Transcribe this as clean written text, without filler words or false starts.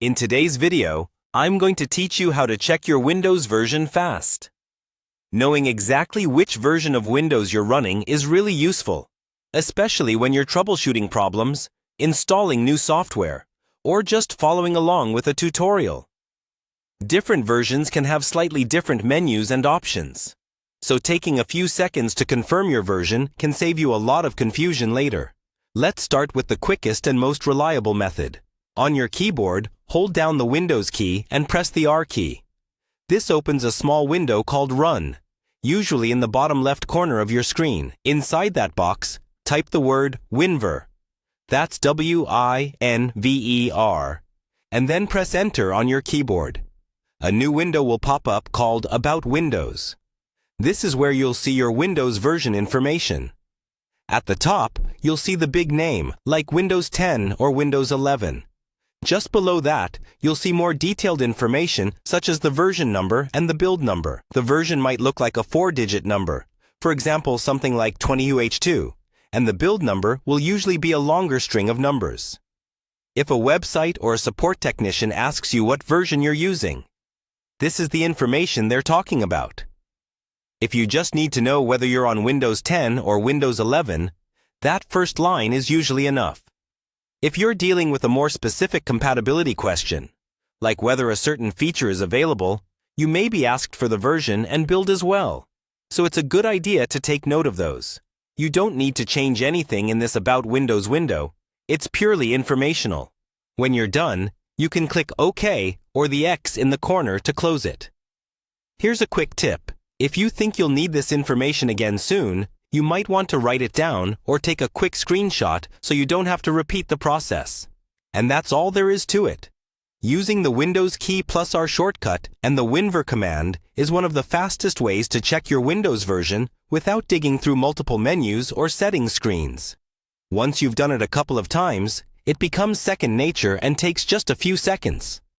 In today's video, I'm going to teach you how to check your Windows version fast. Knowing exactly which version of Windows you're running is really useful, especially when you're troubleshooting problems, installing new software, or just following along with a tutorial. Different versions can have slightly different menus and options, so taking a few seconds to confirm your version can save you a lot of confusion later. Let's start with the quickest and most reliable method. On your keyboard, hold down the Windows key and press the R key. This opens a small window called Run, usually in the bottom left corner of your screen. Inside that box, type the word winver. That's WINVER, and then press Enter on your keyboard. A new window will pop up called About Windows. This is where you'll see your Windows version information. At the top, you'll see the big name, like Windows 10 or Windows 11. Just below that, you'll see more detailed information such as the version number and the build number. The version might look like a 4-digit number, for example something like 20UH2, and the build number will usually be a longer string of numbers. If a website or a support technician asks you what version you're using, this is the information they're talking about. If you just need to know whether you're on Windows 10 or Windows 11, that first line is usually enough. If you're dealing with a more specific compatibility question, like whether a certain feature is available, you may be asked for the version and build as well. So it's a good idea to take note of those. You don't need to change anything in this About Windows window. It's purely informational. When you're done, you can click OK or the X in the corner to close it. Here's a quick tip. If you think you'll need this information again soon, you might want to write it down or take a quick screenshot so you don't have to repeat the process. And that's all there is to it. Using the Windows key plus R shortcut and the winver command is one of the fastest ways to check your Windows version without digging through multiple menus or settings screens. Once you've done it a couple of times, it becomes second nature and takes just a few seconds.